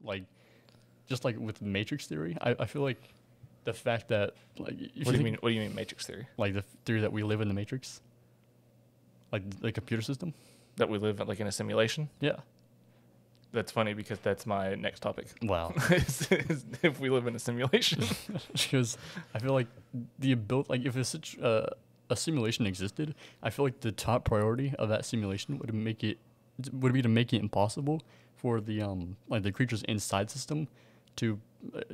like just like with Matrix theory, I feel like the fact that like What do you mean? What do you mean Matrix theory? like the theory that we live in the Matrix, like the computer system. That we live like in a simulation? Yeah. That's funny because that's my next topic. Wow. is if we live in a simulation. Because I feel like the ability, like if a simulation existed, I feel like the top priority of that simulation would be to make it impossible for the like the creatures inside system to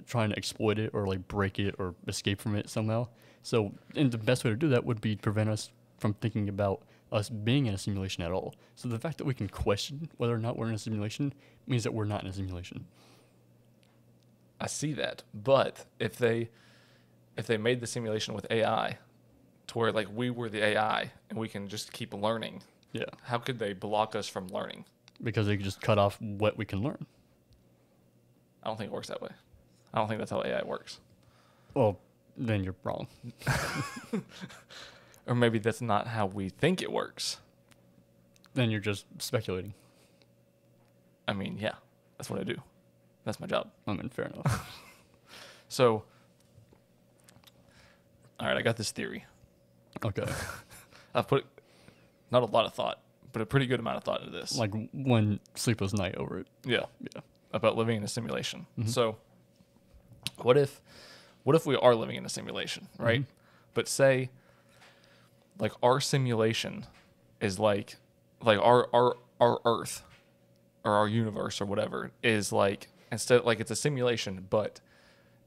try and exploit it or like break it or escape from it somehow. So, and the best way to do that would be to prevent us from thinking about us being in a simulation at all. So the fact that we can question whether or not we're in a simulation means that we're not in a simulation. I see that, but if they made the simulation with AI, to where like we were the AI and we can just keep learning, Yeah, how could they block us from learning? because they could just cut off what we can learn. I don't think it works that way. I don't think that's how AI works. Well, then you're wrong. Or maybe that's not how we think it works. Then you're just speculating. I mean, yeah, that's what I do. That's my job. I mean, fair enough. So, all right, I got this theory. Okay. I've put not a lot of thought, but a pretty good amount of thought into this. Like one sleepless night over it. Yeah. Yeah. About living in a simulation. Mhm. So, what if we are living in a simulation, right? Mhm. But say, like our simulation is like our Earth or our universe or whatever is like, instead, like it's a simulation, but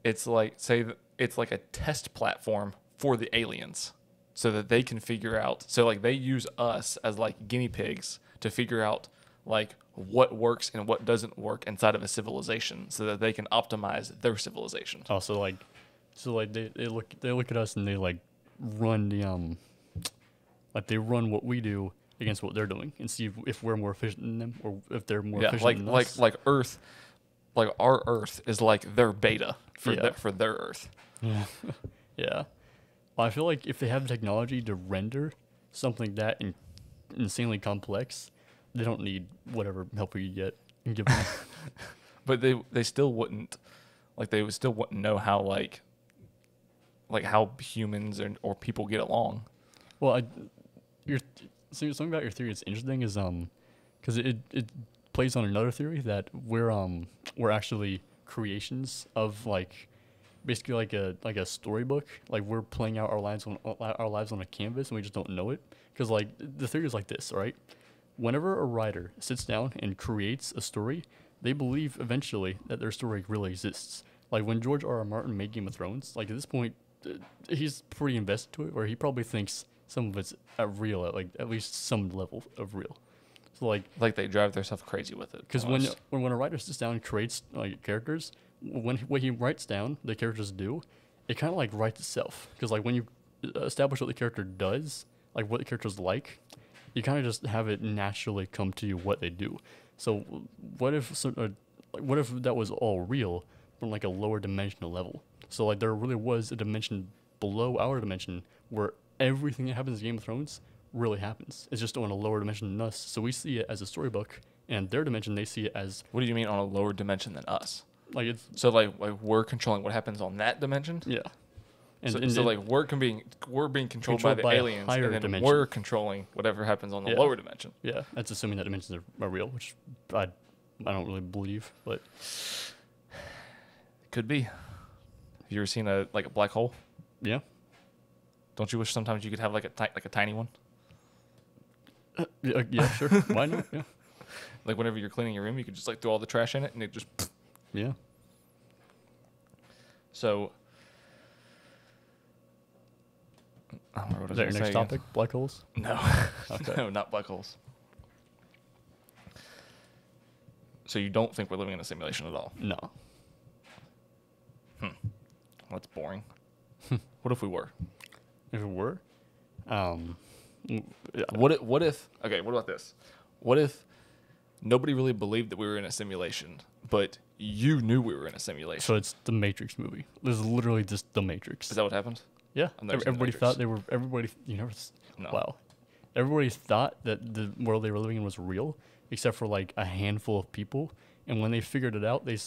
it's like, say that it's like a test platform for the aliens so that they can figure out, so like they use us as like guinea pigs to figure out like what works and what doesn't work inside of a civilization so that they can optimize their civilization. Oh, so they look at us and they like run the like they run what we do against what they're doing and see if we're more efficient than them or if they're more efficient than us. Like Earth, like our Earth is like their beta for Yeah. for their Earth. Yeah. Yeah. Well, I feel like if they have the technology to render something that insanely complex, they don't need whatever help we get and give them. But they still wouldn't, like they would still wouldn't know how like how humans or people get along. Well, something about your theory that's interesting is because it plays on another theory that we're actually creations of like basically like a storybook. Like we're playing out our lives on a canvas and we just don't know it. Because like the theory is like this, right? Whenever a writer sits down and creates a story, they believe eventually that their story really exists. Like when George R. R. Martin made Game of Thrones, like at this point, he's pretty invested to it, where he probably thinks some of it's real, at least some level of real. So like they drive themselves crazy with it. because when a writer sits down and creates like characters, when what he writes down, the characters do, it kind of like writes itself. Because like when you establish what the character does, like what the character's like, you kind of just have it naturally come to you what they do. So what if what if that was all real from like a lower dimensional level? So like there really was a dimension below our dimension where everything that happens in Game of Thrones really happens. It's just on a lower dimension than us. So we see it as a storybook, and their dimension they see it as What do you mean on a lower dimension than us? like it's So like we're controlling what happens on that dimension. yeah. So like we're being controlled by the by a aliens, higher and then dimension. we're controlling whatever happens on the Yeah. lower dimension. Yeah, that's assuming that dimensions are real, which I don't really believe, but Could be. Have you ever seen a black hole? yeah. Don't you wish sometimes you could have like a tiny one? Yeah, sure. Why not? Yeah. Like whenever you're cleaning your room, you could just like throw all the trash in it, and it just. Yeah. So. I don't remember what Is I that was your gonna next say topic? Black holes? again. No. Okay. No, not black holes. So you don't think we're living in a simulation at all? No. That's boring. What if we were? If it were, yeah. What if? Okay, what about this? What if nobody really believed that we were in a simulation, but you knew we were in a simulation? So it's the Matrix movie. This is literally just the Matrix. Is that what happened? Yeah. I've never seen The Everybody Matrix. thought they were. Everybody. You never. No. Wow. Everybody thought that the world they were living in was real, except for like a handful of people, And when they figured it out, they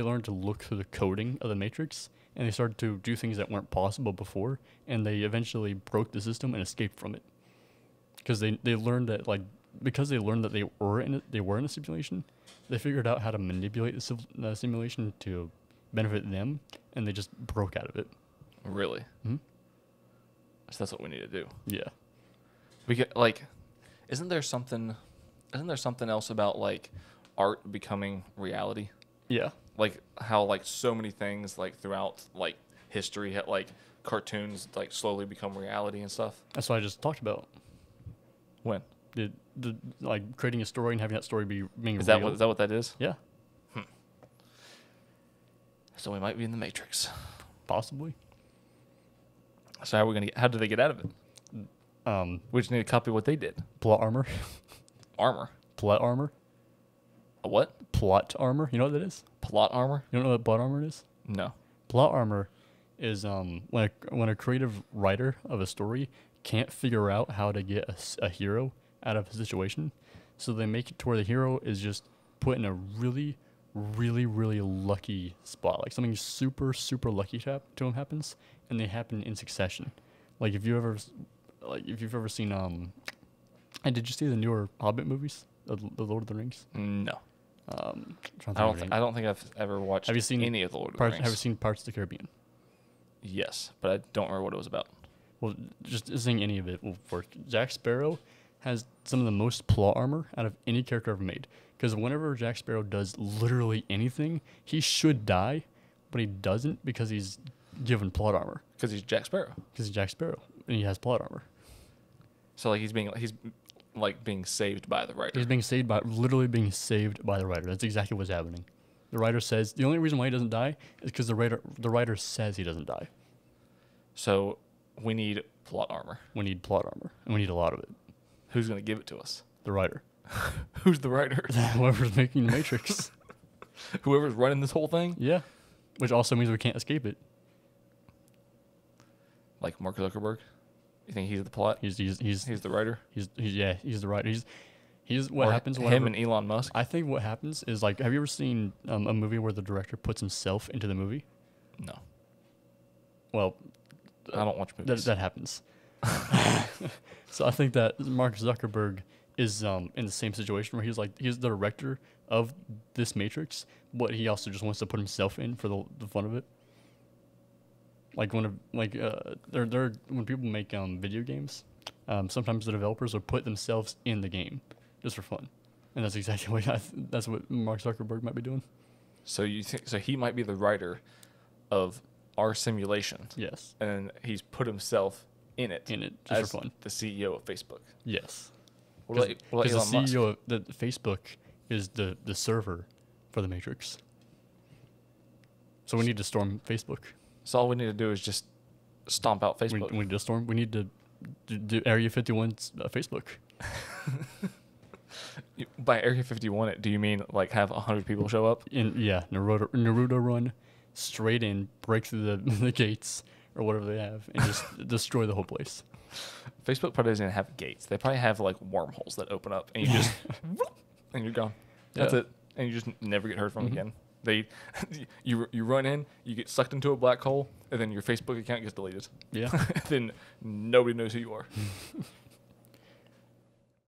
learned to look through the coding of the Matrix, and they started to do things that weren't possible before, and they eventually broke the system and escaped from it. Because they learned that because they learned that they were in a simulation, they figured out how to manipulate the simulation to benefit them, and they just broke out of it. Really? Hmm? So that's what we need to do. Yeah. We get isn't there something else about like art becoming reality? Yeah. Like how like so many things like throughout like history like cartoons like slowly become reality and stuff. That's what I just talked about. When? The like creating a story and having that story being Is real. that what that is? Yeah. So we might be in the Matrix. Possibly. So how do they get out of it? We just need to copy what they did. Plot armor. Armor. Plot armor. A what? Plot armor. You know what that is? Plot armor? You don't know what plot armor is? No. Plot armor is when a creative writer of a story can't figure out how to get a hero out of a situation, so they make it to where the hero is just put in a really, really, really lucky spot. Like something super, super lucky to him happens, and they happen in succession. Like if you've ever seen and did you see the newer Hobbit movies, the Lord of the Rings? No. I I don't think I've ever watched Have you seen any of the Lord of the Rings. Have you seen Parts of the Caribbean? Yes, but I don't remember what it was about. Well, just saying any of it will work. Jack Sparrow has some of the most plot armor out of any character ever made. Because whenever Jack Sparrow does literally anything, he should die, but he doesn't because he's given plot armor. Because he's Jack Sparrow. Because he's Jack Sparrow, and he has plot armor. So like he's being saved by the writer. He's literally being saved by the writer. That's exactly what's happening. The writer says the only reason why he doesn't die is because the writer says he doesn't die. So we need plot armor. We need plot armor, and we need a lot of it. Who's going to give it to us? The writer. Who's the writer? Whoever's making the Matrix. Whoever's running this whole thing? Yeah. Which also means we can't escape it. Like Mark Zuckerberg? You think he's the plot? He's the writer? He's the writer. He's what or happens him whenever, and Elon Musk? I think what happens is like, have you ever seen a movie where the director puts himself into the movie? No. Well, I don't watch movies. That happens. So I think that Mark Zuckerberg is in the same situation where he's the director of this Matrix, but he also just wants to put himself in for the fun of it. Like when people make video games, sometimes the developers will put themselves in the game just for fun, and that's exactly what that's what Mark Zuckerberg might be doing. So you think he might be the writer of our simulation? Yes, and he's put himself in it just as for fun. The CEO of Facebook. Yes, What about because the Elon CEO Musk? of the Facebook is the server for the Matrix. So we need to storm Facebook. So all we need to do is just stomp out Facebook. We need to storm. We need to do Area 51's Facebook. By Area 51, do you mean like have 100 people show up? Naruto run straight in, break through the gates or whatever they have, and just destroy the whole place. Facebook probably doesn't have gates. They probably have like wormholes that open up, and you just and you're gone. That's it, and you just never get heard from again. You run in, you get sucked into a black hole, and then your Facebook account gets deleted. Yeah. Then nobody knows who you are.